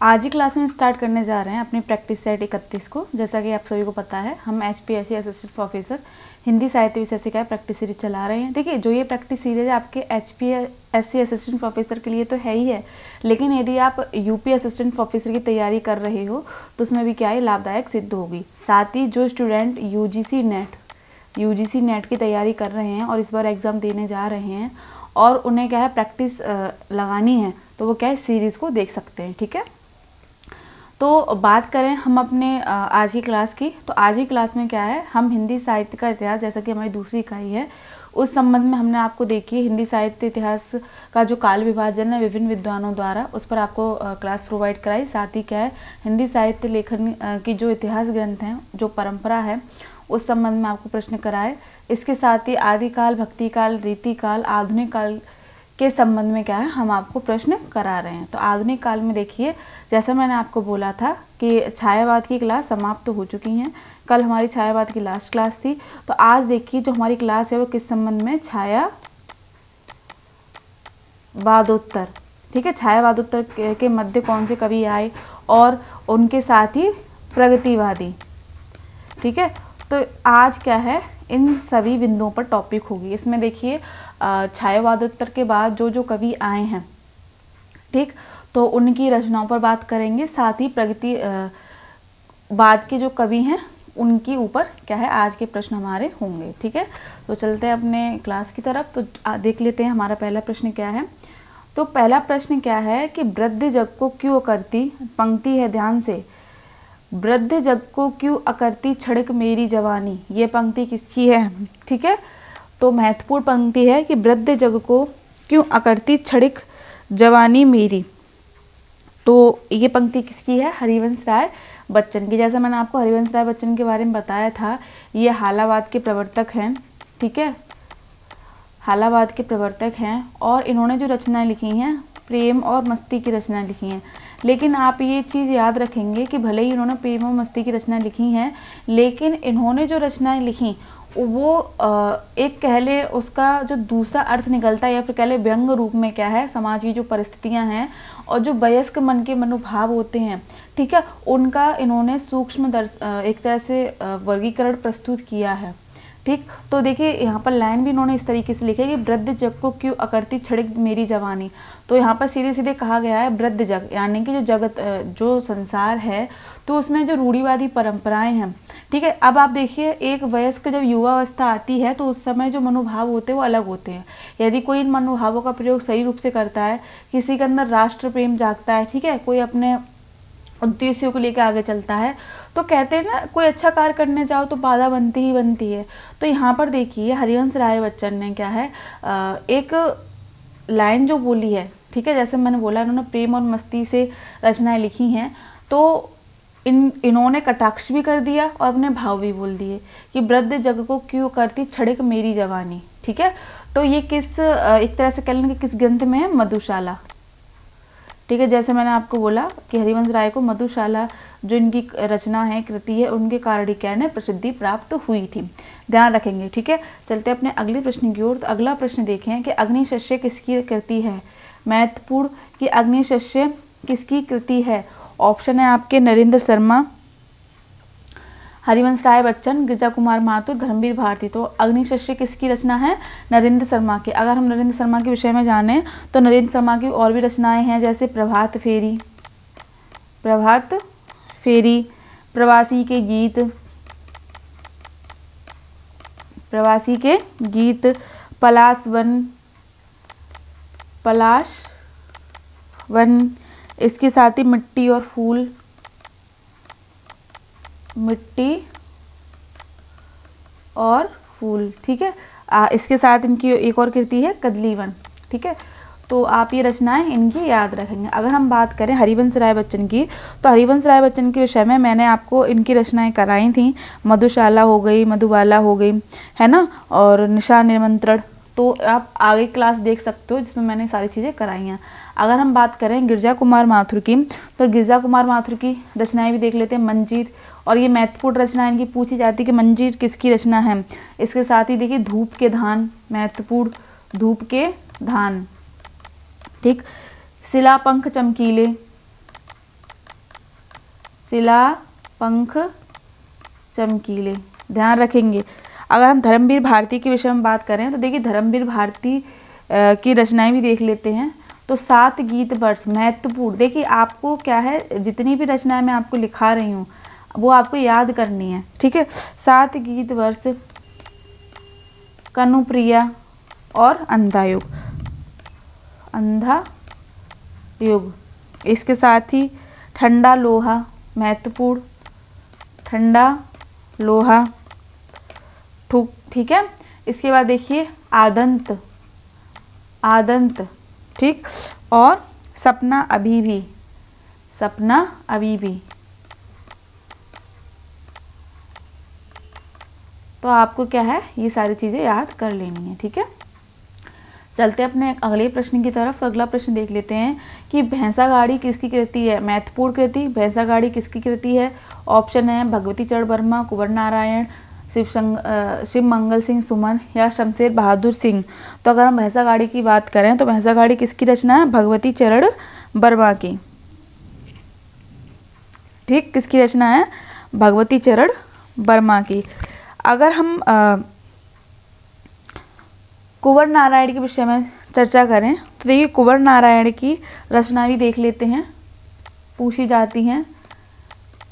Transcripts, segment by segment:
आज ही क्लास में स्टार्ट करने जा रहे हैं अपनी प्रैक्टिस सेट 31 को। जैसा कि आप सभी को पता है, हम HPSC असिस्टेंट प्रोफेसर हिंदी साहित्य विषय से क्या प्रैक्टिस सीरीज चला रहे हैं। देखिए, जो ये प्रैक्टिस सीरीज है आपके HPSC असिस्टेंट प्रोफेसर के लिए तो है ही है, लेकिन यदि आप UP असिस्टेंट प्रोफेसर की तैयारी कर रहे हो तो उसमें भी क्या है, लाभदायक सिद्ध होगी। साथ ही जो स्टूडेंट UGC नेट की तैयारी कर रहे हैं और इस बार एग्ज़ाम देने जा रहे हैं और उन्हें क्या है प्रैक्टिस लगानी है, तो वो क्या है सीरीज़ को देख सकते हैं। ठीक है, तो बात करें हम अपने आज की क्लास की, तो आज की क्लास में क्या है, हम हिंदी साहित्य का इतिहास, जैसा कि हमारी दूसरी इकाई है, उस संबंध में हमने आपको देखी हिंदी साहित्य इतिहास का जो काल विभाजन है विभिन्न विद्वानों द्वारा, उस पर आपको क्लास प्रोवाइड कराई। साथ ही क्या है, हिंदी साहित्य लेखन की जो इतिहास ग्रंथ हैं, जो परंपरा है, उस संबंध में आपको प्रश्न कराए। इसके साथ ही आदिकाल, भक्तिकाल, रीतिकाल, आधुनिक काल के संबंध में क्या है, हम आपको प्रश्न करा रहे हैं। तो आधुनिक काल में देखिए, जैसा मैंने आपको बोला था कि छायावाद की क्लास समाप्त तो हो चुकी हैं, कल हमारी छायावाद की लास्ट क्लास थी। तो आज देखिए जो हमारी क्लास है वो किस संबंध में, छायावादोत्तर। ठीक है, छायावादोत्तर के मध्य कौन से कवि आए और उनके साथ ही प्रगतिवादी। ठीक है, तो आज क्या है, इन सभी बिंदुओं पर टॉपिक होगी। इसमें देखिए छायावादोत्तर के बाद जो जो कवि आए हैं, ठीक, तो उनकी रचनाओं पर बात करेंगे। साथ ही प्रगति बाद के जो कवि हैं उनके ऊपर क्या है आज के प्रश्न हमारे होंगे। ठीक है, तो चलते हैं अपने क्लास की तरफ। तो देख लेते हैं हमारा पहला प्रश्न क्या है। तो पहला प्रश्न क्या है कि वृद्ध जग को क्यों अकरती, पंक्ति है ध्यान से, वृद्ध जग को क्यों अकरती क्षणिक मेरी जवानी, ये पंक्ति किसकी है। ठीक है, तो महत्वपूर्ण पंक्ति है कि वृद्ध जग को क्यों अकरती क्षणिक जवानी मेरी। तो ये पंक्ति किसकी है, हरिवंश राय बच्चन की। जैसा मैंने आपको हरिवंश राय बच्चन के बारे में बताया था, ये हालावाद के प्रवर्तक हैं। ठीक है, हालावाद के प्रवर्तक हैं और इन्होंने जो रचनाएं लिखी हैं प्रेम और मस्ती की रचनाएं लिखी हैं। लेकिन आप ये चीज़ याद रखेंगे कि भले ही इन्होंने प्रेम और मस्ती की रचनाएं लिखी हैं, लेकिन इन्होंने जो रचनाएं लिखी वो एक कह ले उसका जो दूसरा अर्थ निकलता है, या फिर कह ले व्यंग रूप में क्या है, समाज की जो परिस्थितियां हैं और जो वयस्क मन के मनोभाव होते हैं, ठीक है, उनका इन्होंने सूक्ष्म एक तरह से वर्गीकरण प्रस्तुत किया है। ठीक, तो देखिए यहाँ पर लाइन भी इन्होंने इस तरीके से लिखी है कि वृद्ध जग को क्यों अकरती क्षणिक मेरी जवानी। तो यहाँ पर सीधे सीधे कहा गया है वृद्ध जग, यानी कि जो जगत, जो संसार है, तो उसमें जो रूढ़िवादी परंपराएं हैं। ठीक है, अब आप देखिए एक वयस्क जब युवा अवस्था आती है तो उस समय जो मनोभाव होते हैं वो अलग होते हैं। यदि कोई इन मनोभावों का प्रयोग सही रूप से करता है, किसी के अंदर राष्ट्र प्रेम जागता है, ठीक है, कोई अपने उद्देश्यों को लेकर आगे चलता है, तो कहते हैं ना, कोई अच्छा कार्य करने जाओ तो बाधा बनती ही बनती है। तो यहाँ पर देखिए हरिवंश राय बच्चन ने क्या है एक लाइन जो बोली है, ठीक है, जैसे मैंने बोला इन्होंने प्रेम और मस्ती से रचनाएं लिखी हैं, तो इन्होंने कटाक्ष भी कर दिया और अपने भाव भी बोल दिए कि वृद्ध जग को क्यों करती क्षणिक मेरी जवानी। ठीक है, तो ये किस एक तरह से कह लें कि किस ग्रंथ में है, मधुशाला। ठीक है, जैसे मैंने आपको बोला कि हरिवंश राय को मधुशाला जो इनकी रचना है, कृति है, उनके कारण ही क्या है प्रसिद्धि प्राप्त हुई थी, ध्यान रखेंगे। ठीक है, चलते अपने अगले प्रश्न की ओर। तो अगला प्रश्न देखें कि अग्निशस्य किसकी कृति है। महत्वपूर्ण कि अग्निशस्य किसकी कृति है। ऑप्शन है आपके नरेंद्र शर्मा, हरिवंश राय बच्चन, गिरिजा कुमार माथुर, धर्मवीर भारती। तो अग्निशस्य किसकी रचना है, नरेंद्र शर्मा की। अगर हम नरेंद्र शर्मा के विषय में जानें तो नरेंद्र शर्मा की और भी रचनाएं हैं, जैसे प्रभात फेरी, प्रवासी के गीत, पलाश वन, इसके साथ ही मिट्टी और फूल। ठीक है, इसके साथ इनकी एक और कृति है कदली वन। ठीक है, तो आप ये रचनाएं इनकी याद रखेंगे। अगर हम बात करें हरिवंश राय बच्चन की, तो हरिवंश राय बच्चन के विषय में मैंने आपको इनकी रचनाएं कराई थी, मधुशाला हो गई, मधुबाला हो गई, है ना, और निशा निमंत्रण। तो आप आगे क्लास देख सकते हो जिसमें मैंने सारी चीज़ें कराई हैं। अगर हम बात करें गिरिजा कुमार माथुर की, तो गिरिजा कुमार माथुर की रचनाएं भी देख लेते हैं। मंजीर, और ये महत्वपूर्ण रचना इनकी पूछी जाती है कि मंजीर किसकी रचना है। इसके साथ ही देखिए धूप के धान, महत्वपूर्ण, धूप के धान। ठीक, शिलापंख चमकीले, चिला पंख चमकीले। ध्यान रखेंगे। अगर हम धर्मवीर भारती के विषय में बात करें तो देखिए धर्मवीर भारती की रचनाएं भी देख लेते हैं। तो 7 गीत वर्ष महत्वपूर्ण, देखिए आपको क्या है, जितनी भी रचनाएं मैं आपको लिखा रही हूँ वो आपको याद करनी है, ठीक है। 7 गीत वर्ष, कनुप्रिया और अंधा युग, अंधा युग। इसके साथ ही ठंडा लोहा महत्वपूर्ण, ठंडा लोहा, ठीक है। इसके बाद देखिए आदंत, आदंत, ठीक। और सपना अभी भी, सपना अभी भी। तो आपको क्या है, ये सारी चीज़ें याद कर लेनी है, ठीक है। चलते अपने अगले प्रश्न की तरफ। अगला प्रश्न देख लेते हैं कि भैंसा गाड़ी किसकी कृति है। महत्वपूर्ण कृति भैंसा गाड़ी किसकी कृति है। ऑप्शन है भगवती चरण वर्मा, कुंवर नारायण, शिव मंगल सिंह सुमन या शमशेर बहादुर सिंह। तो अगर हम भैंसा गाड़ी की बात करें तो भैंसा गाड़ी किसकी रचना है, भगवती चरण वर्मा की, ठीक। किसकी रचना है, भगवती चरण वर्मा की। अगर हम कुंवर नारायण के विषय में चर्चा करें तो देखिए कुंवर नारायण की रचना भी देख लेते हैं, पूछी जाती हैं।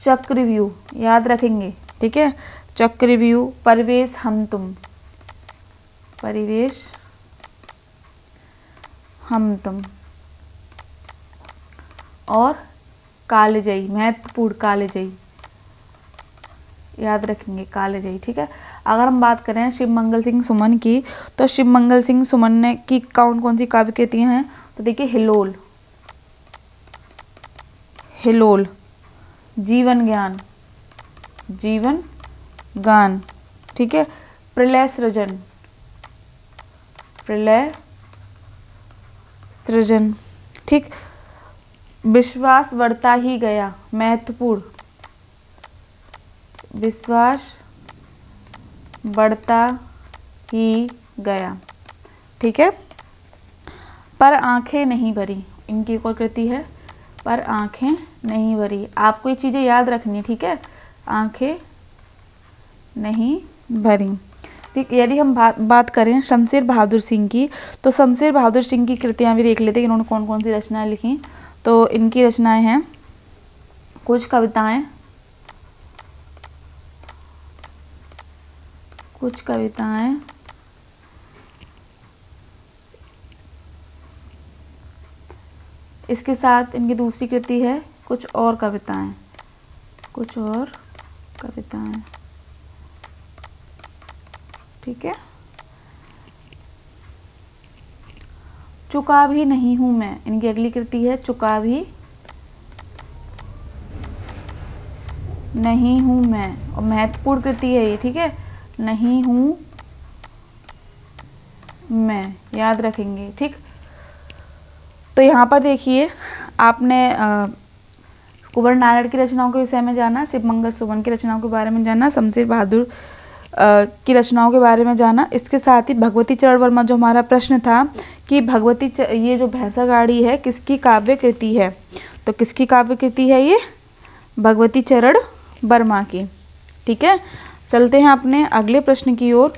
चक्रव्यूह याद रखेंगे, ठीक है। चक्रव्यूह, परिवेश हम तुम, परिवेश हम तुम, और कालजयी महत्वपूर्ण, कालजयी याद रखेंगे, कालजयी, ठीक है। अगर हम बात करें शिव मंगल सिंह सुमन की तो शिव मंगल सिंह सुमन ने की कौन कौन सी काव्य कृतियां हैं। तो देखिए हिलोल, हिलोल, जीवन ज्ञान, जीवन गान, ठीक है। प्रलय सृजन, प्रलय सृजन, ठीक। विश्वास बढ़ता ही गया महत्वपूर्ण, विश्वास बढ़ता ही गया, ठीक है। पर आंखें नहीं भरी, इनकी एक और कृति है, पर आंखें नहीं भरी। आपको ये चीज़ें याद रखनी है, ठीक है। आंखें नहीं भरी, ठीक। यदि हम बात करें शमशेर बहादुर सिंह की तो शमशेर बहादुर सिंह की कृतियां भी देख लेते हैं, इन्होंने कौन कौन सी रचनाएं लिखी। तो इनकी रचनाएं हैं कुछ कविताएं, कुछ कविताएं, इसके साथ इनकी दूसरी कृति है कुछ और कविताएं, कुछ और कविताएं, ठीक है। चुका भी नहीं हूं मैं, इनकी अगली कृति है चुका भी नहीं हूं मैं, और महत्वपूर्ण कृति है ये, ठीक है। नहीं हूं मैं, याद रखेंगे, ठीक। तो यहाँ पर देखिए आपने कुंवर नारायण की रचनाओं के विषय में जाना, शिव मंगल सुमन की रचनाओं के बारे में जाना, शमशेर बहादुर की रचनाओं के बारे में जाना। इसके साथ ही भगवती चरण वर्मा, जो हमारा प्रश्न था कि ये जो भैंसा गाड़ी है किसकी काव्य कृति है, तो किसकी काव्य कृति है ये, भगवती चरण वर्मा की, ठीक है। चलते हैं अपने अगले प्रश्न की ओर।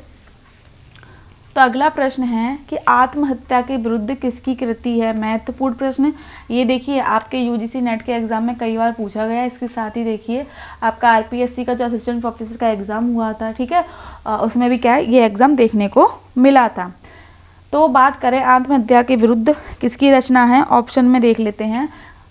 तो अगला प्रश्न है कि आत्महत्या के विरुद्ध किसकी कृति है। महत्वपूर्ण प्रश्न, ये देखिए आपके यूजीसी नेट के एग्जाम में कई बार पूछा गया। इसके साथ ही देखिए आपका आरपीएससी का जो असिस्टेंट प्रोफेसर का एग्जाम हुआ था, ठीक है, उसमें भी क्या है ये एग्जाम देखने को मिला था। तो बात करें आत्महत्या के विरुद्ध किसकी रचना है, ऑप्शन में देख लेते हैं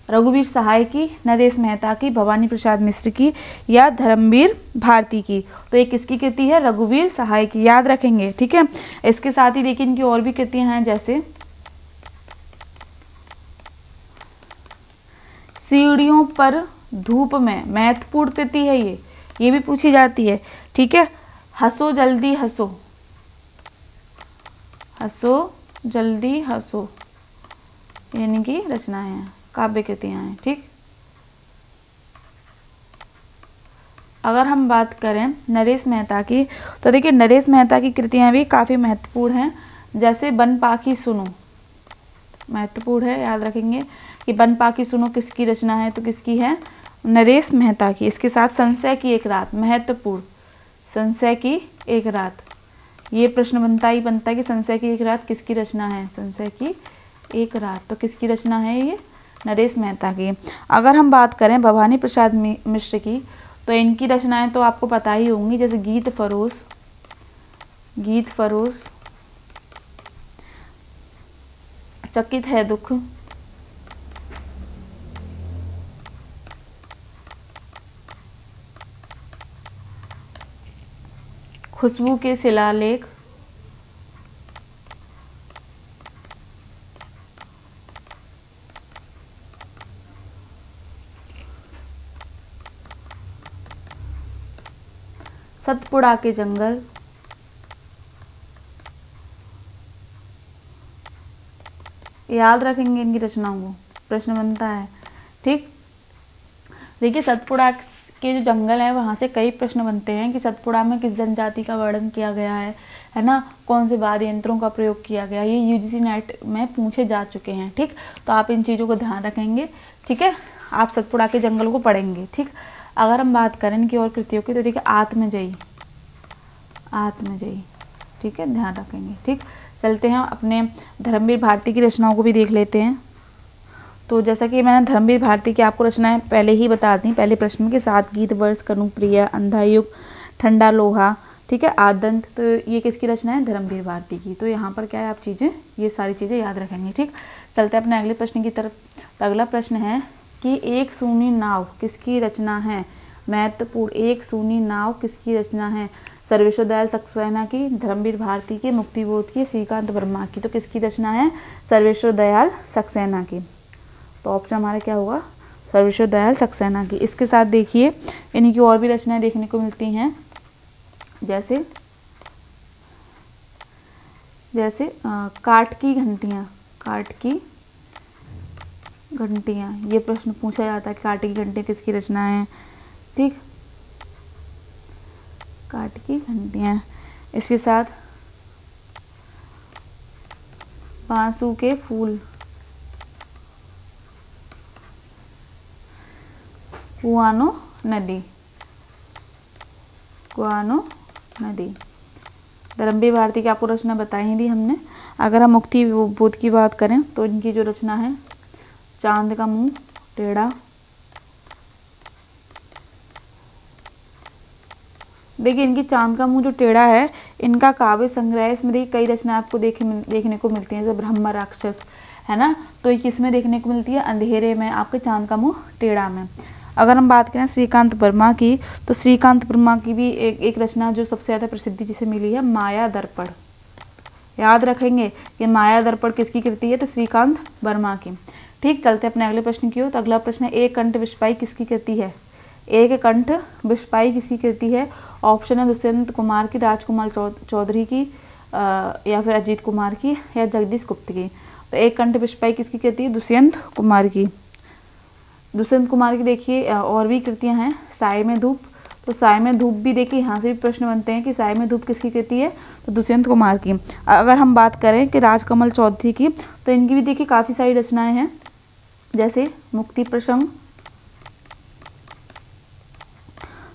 रघुवीर सहाय की, नरेश मेहता की, भवानी प्रसाद मिश्र की या धर्मवीर भारती की। तो ये किसकी कृति है, रघुवीर सहाय की, याद रखेंगे, ठीक है। इसके साथ ही देखिए इनकी और भी कृतियां हैं जैसे सीढ़ियों पर धूप में, महत्वपूर्ण कृति है ये भी पूछी जाती है, ठीक है। हंसो जल्दी हंसो, हंसो जल्दी हंसो, यानी कि रचनाएं हैं, काव्य कृतियां हैं, ठीक। अगर हम बात करें नरेश मेहता की तो देखिए नरेश मेहता की कृतियां भी काफ़ी महत्वपूर्ण हैं, जैसे बन पाखी सुनो, महत्वपूर्ण है, याद रखेंगे कि बन पाखी सुनो किसकी रचना है, तो किसकी है, नरेश मेहता की। इसके साथ संशय की एक रात, महत्वपूर्ण, संशय की एक रात। ये प्रश्न बनता ही बनता है कि संशय की एक रात किसकी रचना है, संशय की एक रात तो किसकी रचना है ये, नरेश मेहता की। अगर हम बात करें भवानी प्रसाद मिश्र की, तो इनकी रचनाएं तो आपको पता ही होंगी, जैसे गीत फरोश, चकित है दुख, खुशबू के शिलालेख, सतपुड़ा के जंगल, याद रखेंगे इनकी रचनाओं को, प्रश्न बनता है। ठीक, देखिए सतपुड़ा के जो जंगल है वहाँ से कई प्रश्न बनते हैं कि सतपुड़ा में किस जनजाति का वर्णन किया गया है ना, कौन से वाद्य यंत्रों का प्रयोग किया गया, ये यूजीसी नेट में पूछे जा चुके हैं। ठीक, तो आप इन चीज़ों को ध्यान रखेंगे। ठीक है, आप सतपुड़ा के जंगल को पढ़ेंगे। ठीक, अगर हम बात करें इनकी और कृतियों की, तो देखिए आत्मजयी, ठीक है, ध्यान रखेंगे। ठीक, चलते हैं अपने धर्मवीर भारती की रचनाओं को भी देख लेते हैं। तो जैसा कि मैंने धर्मवीर भारती की आपको रचनाएं पहले ही बता दी, पहले प्रश्न के साथ, गीत वर्ष, कनुप्रिय, अंधा युग, ठंडा लोहा, ठीक है, आदंत, तो ये किसकी रचना है, धर्मवीर भारती की। तो यहाँ पर क्या है, आप चीज़ें, ये सारी चीज़ें याद रखेंगे। ठीक, चलते हैं अपने अगले प्रश्न की तरफ। तो अगला प्रश्न है कि एक सूनी नाव किसकी रचना है, महत्वपूर्ण, एक सूनी नाव किसकी रचना है, सर्वेश्वर दयाल सक्सेना की, धर्मवीर भारती की, मुक्तिबोध की, श्रीकांत वर्मा की। तो किसकी रचना है, सर्वेश्वर दयाल सक्सेना की। तो ऑप्शन हमारा क्या होगा, सर्वेश्वर दयाल सक्सेना की। इसके साथ देखिए इनकी और भी रचनाएं देखने को मिलती हैं, जैसे काठ की घंटियाँ, ये प्रश्न पूछा जाता है, काठ की घंटियाँ किसकी रचना है। ठीक, काठ की घंटियाँ। इसके साथ बांसु के फूल, कुआनो नदी, धर्मवीर भारती की आपको रचना बताई ही दी हमने। अगर हम मुक्ति बोध की बात करें, तो इनकी जो रचना है, चांद का मुंह टेढ़ा, देखिए इनकी चांद का मुंह जो टेढ़ा है, इनका काव्य संग्रह, इसमें देखिए कई रचना आपको देखने को मिलती हैं, जैसे ब्रह्म राक्षस, है ना, तो ये किसमें देखने को मिलती है, अंधेरे में, आपके चांद का मुंह टेढ़ा में। अगर हम बात करें श्रीकांत वर्मा की, तो श्रीकांत वर्मा की भी एक रचना जो सबसे ज़्यादा प्रसिद्धि जिसे मिली है, माया दर्पण। याद रखेंगे कि माया दर्पण किसकी कृति है, तो श्रीकांत वर्मा की। ठीक, चलते अपने अगले प्रश्न की ओर। तो अगला प्रश्न है, एक कंठ विस्पाई किसकी कृति है, एक कंठ विस्पाई किसकी कृति है। ऑप्शन है दुष्यंत कुमार की, राजकुमार चौधरी की, या फिर अजीत कुमार की, या जगदीश गुप्त की। तो एक कंठ विस्पाई किसकी कृति है, दुष्यंत कुमार की। दुष्यंत कुमार की देखिए और भी कृतियां हैं, साय में धूप, तो साय में धूप भी देखिए यहाँ से भी प्रश्न बनते हैं कि साय में धूप किसकी कृति है, तो दुष्यंत कुमार की। अगर हम बात करें कि राजकमल चौधरी की, तो इनकी भी देखिए काफ़ी सारी रचनाएं हैं, जैसे मुक्ति प्रसंग,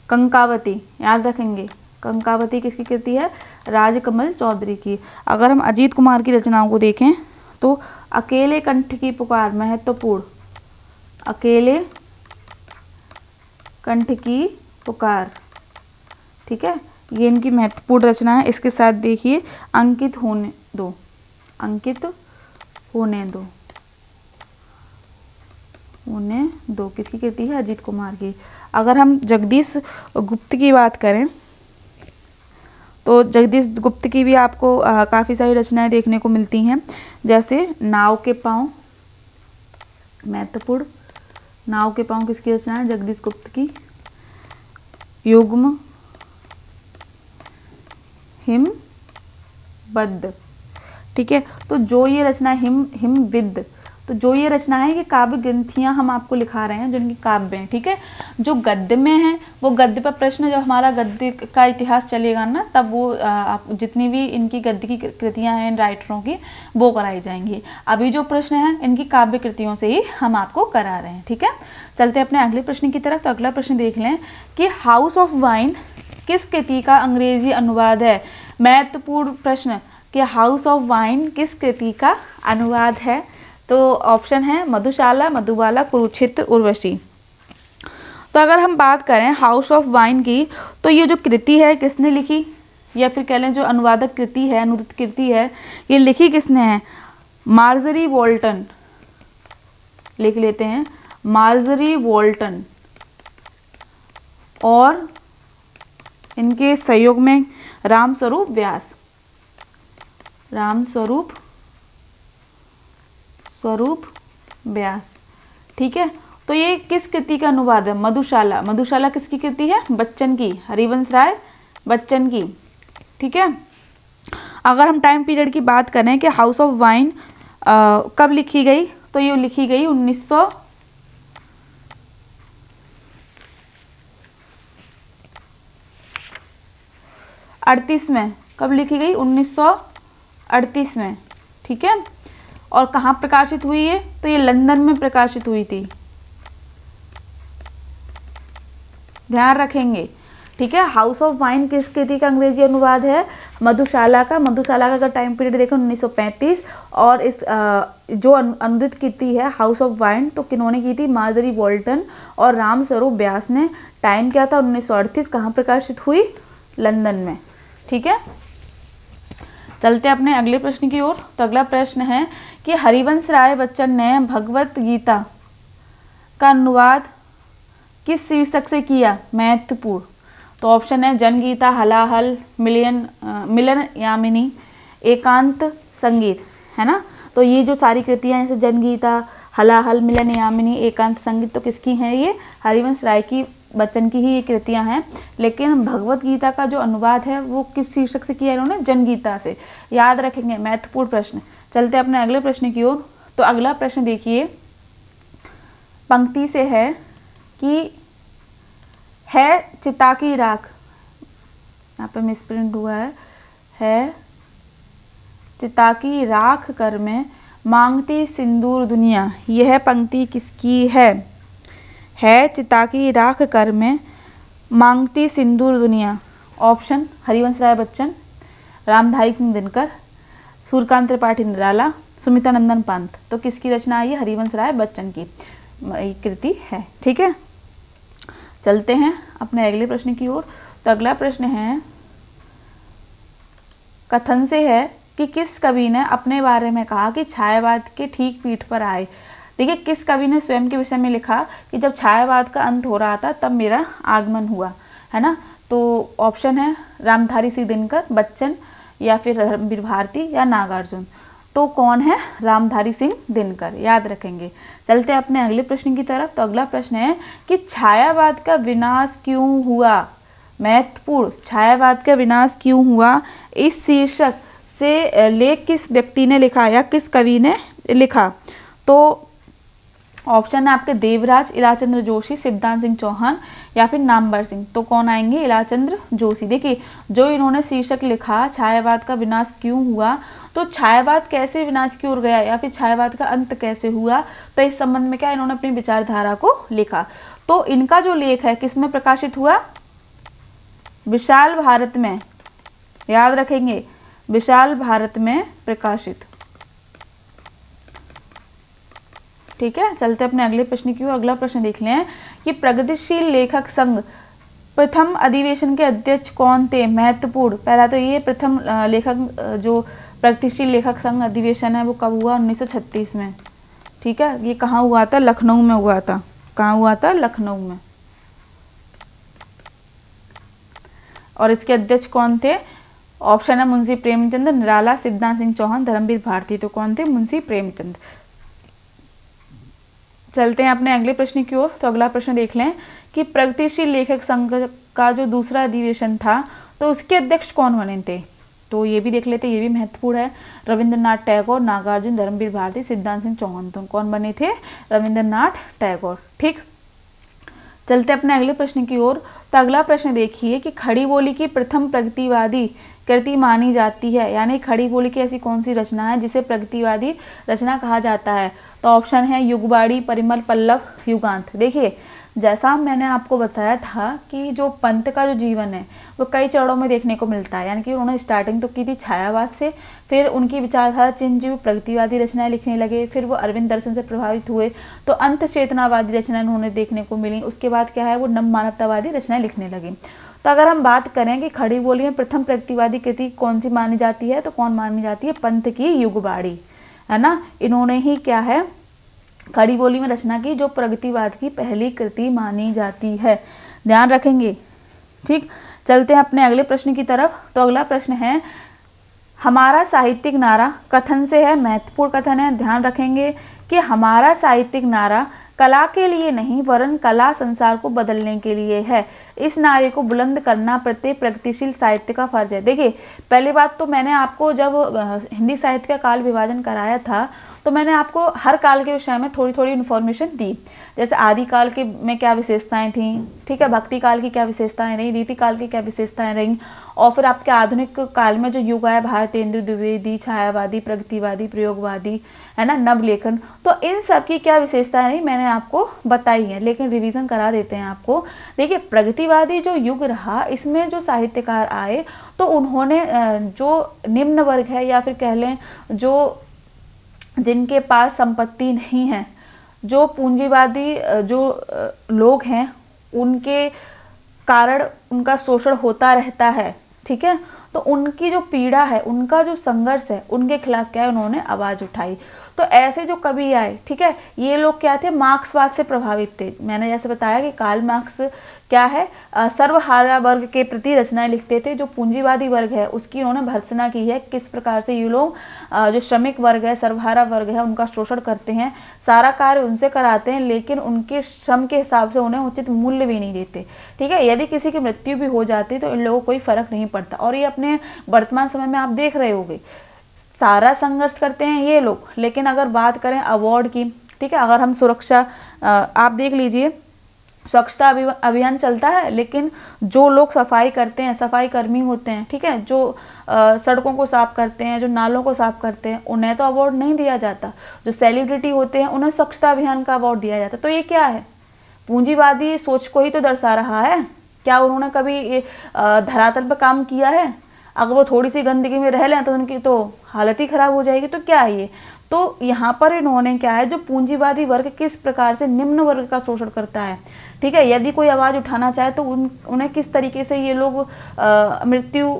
कंकावती, याद रखेंगे, कंकावती किसकी कृति है, राजकमल चौधरी की। अगर हम अजीत कुमार की रचनाओं को देखें, तो अकेले कंठ की पुकार, महत्वपूर्ण, अकेले कंठ की पुकार, ठीक है, ये इनकी महत्वपूर्ण रचना है। इसके साथ देखिए अंकित होने दो किसकी कृति है, अजीत कुमार की। अगर हम जगदीश गुप्त की बात करें, तो जगदीश गुप्त की भी आपको काफ़ी सारी रचनाएं देखने को मिलती हैं, जैसे नाव के पाँव, महत्वपूर्ण, नाव के पाँव किसकी रचना है, जगदीश गुप्त की। युग्म, हिमबद्ध, ठीक है, तो जो ये रचना हिमविद, तो जो ये रचना है ये काव्य ग्रंथियाँ हम आपको लिखा रहे हैं जो इनकी काव्य हैं, ठीक है। जो गद्य में है वो गद्य पर प्रश्न, जब हमारा गद्य का इतिहास चलेगा ना तब वो आप जितनी भी इनकी गद्य की कृतियाँ हैं इन राइटरों की वो कराई जाएंगी। अभी जो प्रश्न है इनकी काव्य कृतियों से ही हम आपको करा रहे हैं, ठीक है। चलते अपने अगले प्रश्न की तरफ। तो अगला प्रश्न देख लें कि हाउस ऑफ वाइन किस कृति का अंग्रेजी अनुवाद है। महत्वपूर्ण प्रश्न कि हाउस ऑफ वाइन किस कृति का अनुवाद है। तो ऑप्शन है मधुशाला, मधुबाला, कुरुक्षेत्र, उर्वशी। तो अगर हम बात करें हाउस ऑफ वाइन की तो ये जो कृति है किसने लिखी, या फिर कह लें जो अनुवादक कृति है, अनुदित कृति है, ये लिखी किसने है? मार्जरी वॉल्टन। लिख लेते हैं मार्जरी वॉल्टन। और इनके सहयोग में रामस्वरूप व्यास, रामस्वरूप व्यास, ठीक है। तो ये किस कृति का अनुवाद है? मधुशाला। मधुशाला किसकी कृति है? बच्चन की, हरिवंश राय बच्चन की, ठीक है। अगर हम टाइम पीरियड की बात करें कि हाउस ऑफ वाइन कब लिखी गई, तो ये लिखी गई 1938 में। कब लिखी गई? 1938 में, ठीक है। और कहाँ प्रकाशित हुई है? तो ये लंदन में प्रकाशित हुई थी, ध्यान रखेंगे, ठीक है। हाउस ऑफ वाइन किस कृति का अंग्रेजी अनुवाद है? मधुशाला का। मधुशाला का अगर टाइम पीरियड देखें 1935, और इस जो अनुदित कृति है हाउस ऑफ वाइन तो किन्होंने की थी? मार्जरी वॉल्टन और रामस्वरूप व्यास ने। टाइम क्या था? 1938। कहाँ प्रकाशित हुई? लंदन में, ठीक है। चलते अपने अगले प्रश्न की ओर। तो अगला प्रश्न है कि हरिवंश राय बच्चन ने भगवत गीता का अनुवाद किस शीर्षक से किया? महत्वपूर्ण। तो ऑप्शन है जनगीता, हलाहल, मिलन यामिनी, एकांत संगीत, है ना। तो ये जो सारी कृतियाँ जैसे जनगीता, हलाहल, मिलन यामिनी, एकांत संगीत तो किसकी हैं? ये हरिवंश राय की बच्चन की ही ये कृतियाँ हैं। लेकिन भगवत गीता का जो अनुवाद है वो किस शीर्षक से किया इन्होंने? जनगीता से। याद रखेंगे, महत्वपूर्ण प्रश्न। चलते अपने अगले प्रश्न की ओर। तो अगला प्रश्न देखिए, पंक्ति से है कि है चिता की राख, यहाँ पे मिसप्रिंट हुआ है चिता की राख कर में मांगती सिंदूर दुनिया। यह पंक्ति किसकी है? चिता की राख कर में मांगती सिंदूर दुनिया। ऑप्शन हरिवंश राय बच्चन, रामधारी सिंह दिनकर, सूर्यकांत त्रिपाठी निराला, सुमिता नंदन पंत। तो किसकी रचना है? ये हरिवंश राय बच्चन की कृति है, ठीक है। चलते हैं अपने अगले प्रश्न की ओर। तो अगला प्रश्न है, कथन से है कि किस कवि ने अपने बारे में कहा कि छायावाद के ठीक पीठ पर आए। देखिए, किस कवि ने स्वयं के विषय में लिखा कि जब छायावाद का अंत हो रहा था तब मेरा आगमन हुआ, है ना। तो ऑप्शन है रामधारी सिंह दिनकर, बच्चन, या फिर रणबीर भारती, या नागार्जुन। तो कौन है? रामधारी सिंह दिनकर, याद रखेंगे। चलते हैं अपने अगले प्रश्न की तरफ। तो अगला प्रश्न है कि छायावाद का विनाश क्यों हुआ? महत्वपूर्ण, छायावाद का विनाश क्यों हुआ? इस शीर्षक से लेख किस व्यक्ति ने लिखा या किस कवि ने लिखा? तो ऑप्शन है आपके देवराज, इलाचंद्र जोशी, सिद्धांत सिंह चौहान, या फिर नामवर सिंह। तो कौन आएंगे? इलाचंद्र जोशी। देखिए, जो इन्होंने शीर्षक लिखा छायावाद का विनाश क्यों हुआ, तो छायावाद कैसे विनाश की ओर गया या फिर छायावाद का अंत कैसे हुआ, तो इस संबंध में क्या इन्होंने अपनी विचारधारा को लिखा। तो इनका जो लेख है किसमें प्रकाशित हुआ? विशाल भारत में, याद रखेंगे, विशाल भारत में प्रकाशित, ठीक है। चलते अपने अगले प्रश्न की ओर। अगला प्रश्न देख लें कि प्रगतिशील लेखक संघ प्रथम अधिवेशन के अध्यक्ष कौन थे? महत्वपूर्ण। पहला तो ये प्रथम लेखक जो प्रगतिशील लेखक संघ अधिवेशन है वो कब हुआ? 1936 में, ठीक है। ये कहाँ हुआ था? लखनऊ में हुआ था। कहाँ हुआ था? लखनऊ में। और इसके अध्यक्ष कौन थे? ऑप्शन है मुंशी प्रेमचंद, निराला, सिद्धांत सिंह चौहान, धर्मवीर भारती। तो कौन थे? मुंशी प्रेमचंद। चलते हैं अपने अगले प्रश्न की ओर। तो अगला प्रश्न देख लें कि प्रगतिशील लेखक संघ का जो दूसरा अधिवेशन था तो उसके अध्यक्ष कौन बने थे? तो ये भी देख लेते, ये भी महत्वपूर्ण है। रविंद्रनाथ टैगोर, नागार्जुन, धर्मवीर भारती, सिद्धांत सिंह चौहान। तो कौन बने थे? रविंद्रनाथ टैगोर। ठीक, चलते अपने अगले प्रश्न की ओर। तो अगला प्रश्न देखिए कि खड़ी बोली की प्रथम प्रगतिवादी कृति मानी जाती है, यानी खड़ी बोली की ऐसी कौन सी रचना है जिसे प्रगतिवादी रचना कहा जाता है? तो ऑप्शन है युगबाड़ी, परिमल, पल्लव, युगांत। देखिए, जैसा मैंने आपको बताया था कि जो पंत का जो जीवन है वो कई चरणों में देखने को मिलता है, यानी कि उन्होंने स्टार्टिंग तो की थी छायावाद से, फिर उनकी विचारधारा चिन्ह जीव प्रगतिवादी रचनाएं लिखने लगे, फिर वो अरविंद दर्शन से प्रभावित हुए तो अंत चेतनावादी रचनाएं उन्होंने देखने को मिली। उसके बाद क्या है, वो नव मानवतावादी रचनाएं लिखने लगे। तो अगर हम बात करें कि खड़ी बोली में प्रथम प्रगतिवादी कृति कौन सी मानी जाती है, तो कौन मानी जाती है? पंत की युगबाड़ी, है ना। इन्होंने ही क्या है, खड़ी बोली में रचना की जो प्रगतिवाद की पहली कृति मानी जाती है, ध्यान रखेंगे। ठीक, चलते हैं अपने अगले प्रश्न की तरफ। तो अगला प्रश्न है, हमारा साहित्यिक नारा कथन से है, महत्वपूर्ण कथन है, ध्यान रखेंगे कि हमारा साहित्यिक नारा कला के लिए नहीं वरन कला संसार को बदलने के लिए है। इस नारे को बुलंद करना प्रत्येक प्रगतिशील साहित्य का फर्ज है। देखिए, पहली बात तो मैंने आपको जब हिंदी साहित्य का काल विभाजन कराया था तो मैंने आपको हर काल के विषय में थोड़ी थोड़ी इन्फॉर्मेशन दी, जैसे आदि काल के में क्या विशेषताएं थी, ठीक है, भक्ति काल की क्या विशेषताएं रही, रीति काल की क्या विशेषताएं रही, और फिर आपके आधुनिक काल में जो युग आया, भारतेंदु द्विवेदी, छायावादी, प्रगतिवादी, प्रयोगवादी, है ना, नवलेखन, तो इन सब की क्या विशेषताएं रही मैंने आपको बताई है, लेकिन रिवीजन करा देते हैं आपको। देखिए, प्रगतिवादी जो युग रहा इसमें जो साहित्यकार आए तो उन्होंने जो निम्न वर्ग है या फिर कह लें जो जिनके पास संपत्ति नहीं है, जो पूंजीवादी जो लोग हैं उनके कारण उनका शोषण होता रहता है, ठीक है, तो उनकी जो पीड़ा है, उनका जो संघर्ष है, उनके खिलाफ क्या है, उन्होंने आवाज उठाई। तो ऐसे जो कवि आए, ठीक है, ये लोग क्या थे, मार्क्सवाद से प्रभावित थे। मैंने जैसे बताया कि कार्ल मार्क्स क्या है, सर्वहारा वर्ग के प्रति रचनाएं लिखते थे। जो पूंजीवादी वर्ग है उसकी उन्होंने भर्त्सना की है, किस प्रकार से ये लोग जो श्रमिक वर्ग है, सर्वहारा वर्ग है, उनका शोषण करते हैं, सारा कार्य उनसे कराते हैं, लेकिन उनके श्रम के हिसाब से उन्हें उचित मूल्य भी नहीं देते, ठीक है। यदि किसी की मृत्यु भी हो जाती तो इन लोगों को कोई फर्क नहीं पड़ता। और ये अपने वर्तमान समय में आप देख रहे होंगे, सारा संघर्ष करते हैं ये लोग, लेकिन अगर बात करें अवार्ड की, ठीक है, अगर हम सुरक्षा, आप देख लीजिए स्वच्छता अभियान चलता है, लेकिन जो लोग सफाई करते हैं, सफाई कर्मी होते हैं, ठीक है, जो सड़कों को साफ करते हैं, जो नालों को साफ करते हैं, उन्हें तो अवार्ड नहीं दिया जाता। जो सेलिब्रिटी होते हैं उन्हें स्वच्छता अभियान का अवार्ड दिया जाता। तो ये क्या है, पूंजीवादी सोच को ही तो दर्शा रहा है। क्या उन्होंने कभी धरातल पर काम किया है? अगर वो थोड़ी सी गंदगी में रह लें तो उनकी तो हालत ही खराब हो जाएगी। तो क्या है ये, तो यहाँ पर इन्होंने क्या है, जो पूंजीवादी वर्ग किस प्रकार से निम्न वर्ग का शोषण करता है, ठीक है, यदि कोई आवाज उठाना चाहे तो उन्हें किस तरीके से ये लोग मृत्यु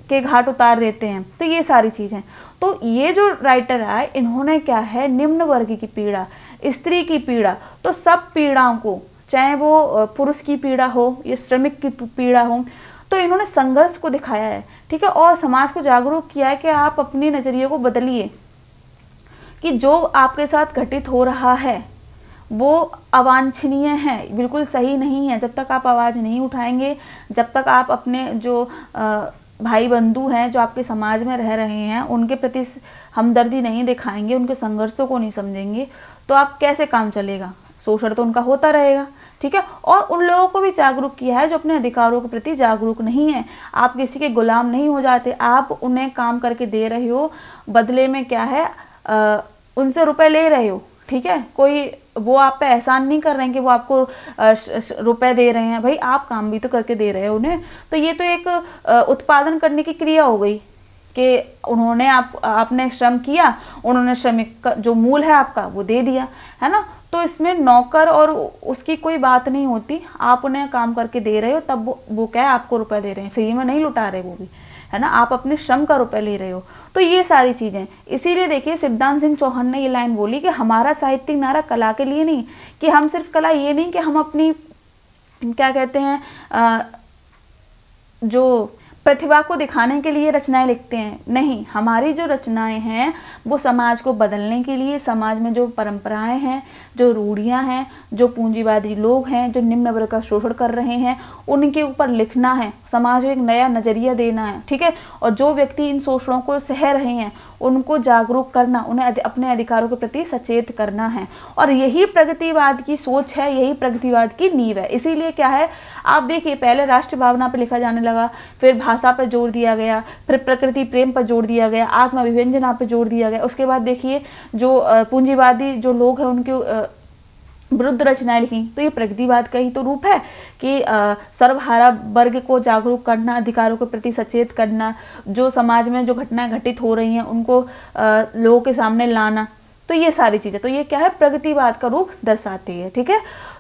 के घाट उतार देते हैं। तो ये सारी चीजें, तो ये जो राइटर आए इन्होंने क्या है, निम्न वर्ग की पीड़ा, स्त्री की पीड़ा, तो सब पीड़ाओं को, चाहे वो पुरुष की पीड़ा हो या श्रमिक की पीड़ा हो, तो इन्होंने संघर्ष को दिखाया है, ठीक है, और समाज को जागरूक किया है कि आप अपने नजरिए को बदलिए, कि जो आपके साथ घटित हो रहा है वो अवांछनीय है, बिल्कुल सही नहीं है। जब तक आप आवाज़ नहीं उठाएंगे, जब तक आप अपने जो भाई बंधु हैं जो आपके समाज में रह रहे हैं उनके प्रति हमदर्दी नहीं दिखाएंगे, उनके संघर्षों को नहीं समझेंगे, तो आप कैसे काम चलेगा, शोषण तो उनका होता रहेगा, ठीक है। और उन लोगों को भी जागरूक किया है जो अपने अधिकारों के प्रति जागरूक नहीं है। आप किसी के गुलाम नहीं हो जाते, आप उन्हें काम करके दे रहे हो, बदले में क्या है, उनसे रुपए ले रहे हो, ठीक है, कोई वो आप पे एहसान नहीं कर रहे हैं कि वो आपको रुपए दे रहे हैं, भाई आप काम भी तो करके दे रहे हो उन्हें। तो ये तो एक उत्पादन करने की क्रिया हो गई कि उन्होंने आपने श्रम किया, उन्होंने श्रमिक का जो मूल है आपका वो दे दिया, है ना। तो इसमें नौकर और उसकी कोई बात नहीं होती, आप उन्हें काम करके दे रहे हो, तब वो क्या है, आपको रुपए दे रहे हैं, फ्री में नहीं लुटा रहे वो भी, है ना, आप अपने श्रम का रुपए ले रहे हो। तो ये सारी चीजें, इसीलिए देखिए सिद्धांत सिंह चौहान ने ये लाइन बोली कि हमारा साहित्यिक नारा कला के लिए नहीं, कि हम सिर्फ कला, ये नहीं कि हम अपनी क्या कहते हैं जो प्रतिभा को दिखाने के लिए रचनाएं लिखते हैं, नहीं, हमारी जो रचनाएं हैं वो समाज को बदलने के लिए, समाज में जो परंपराएं हैं, जो रूढ़ियाँ हैं, जो पूंजीवादी लोग हैं, जो निम्न वर्ग का शोषण कर रहे हैं, उनके ऊपर लिखना है, समाज में एक नया नजरिया देना है, ठीक है। और जो व्यक्ति इन शोषणों को सह रहे हैं उनको जागरूक करना, उन्हें अपने अधिकारों के प्रति सचेत करना है। और यही प्रगतिवाद की सोच है, यही प्रगतिवाद की नींव है। इसीलिए क्या है, आप देखिए पहले राष्ट्र भावना पर लिखा जाने लगा, फिर भाषा पर जोर दिया गया, फिर प्रकृति प्रेम पर जोर दिया गया, आत्माभिव्यंजना पर जोर दिया गया। उसके बाद देखिए जो पूंजीवादी जो लोग हैं उनके विरुद्ध रचनाएं लिखी। तो ये प्रगतिवाद का ही तो रूप है कि सर्वहारा वर्ग को जागरूक करना, अधिकारों के प्रति सचेत करना, जो समाज में जो घटनाएं घटित हो रही हैं उनको लोगों के सामने लाना। तो ये सारी चीजें, तो ये क्या है, प्रगतिवाद का रूप दर्शाती है, ठीक है।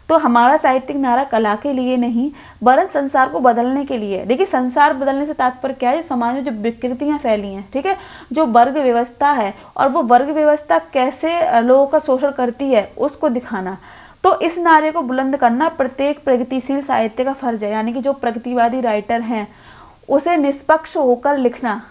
तो हमारा साहित्यिक नारा कला के लिए नहीं वरन संसार को बदलने के लिए। देखिए संसार बदलने से तात्पर्य क्या है, समाज में जो विकृतियां फैली हैं, ठीक है, जो वर्ग व्यवस्था है और वो वर्ग व्यवस्था कैसे लोगों का शोषण करती है उसको दिखाना। तो इस नारे को बुलंद करना प्रत्येक प्रगतिशील साहित्य का फर्ज है। यानी कि जो प्रगतिवादी राइटर हैं उसे निष्पक्ष होकर लिखना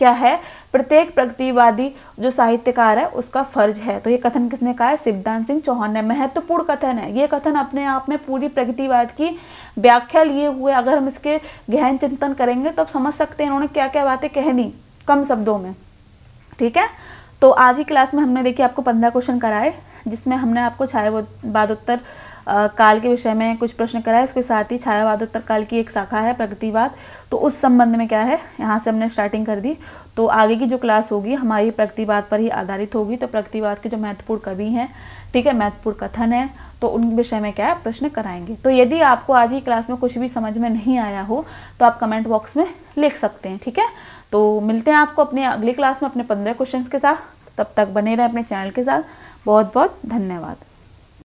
क्या है, प्रत्येक प्रगतिवादी जो साहित्यकार है उसका फर्ज है। तो ये कथन किसने कहा है, शिवदान सिंह चौहान ने। महत्वपूर्ण कथन है ये कथन, अपने आप में पूरी प्रगतिवाद की व्याख्या लिए हुए अगर हम इसके गहन चिंतन करेंगे तो समझ सकते हैं इन्होंने क्या क्या बातें कह दी कम शब्दों में, ठीक है। तो आज की क्लास में हमने देखिए आपको 15 क्वेश्चन कराए, जिसमें हमने आपको छायावादोत्तर काल के विषय में कुछ प्रश्न कराए। इसके साथ ही छायावादोत्तर काल की एक शाखा है प्रगतिवाद, तो उस संबंध में क्या है यहाँ से हमने स्टार्टिंग कर दी। तो आगे की जो क्लास होगी हमारी प्रगतिवाद पर ही आधारित होगी। तो प्रगतिवाद के जो महत्वपूर्ण कवि हैं, ठीक है, महत्वपूर्ण कथन है, तो उन विषय में क्या है प्रश्न कराएंगे। तो यदि आपको आज की क्लास में कुछ भी समझ में नहीं आया हो तो आप कमेंट बॉक्स में लिख सकते हैं, ठीक है। तो मिलते हैं आपको अपने अगली क्लास में अपने 15 क्वेश्चन के साथ। तब तक बने रहें अपने चैनल के साथ। बहुत बहुत धन्यवाद।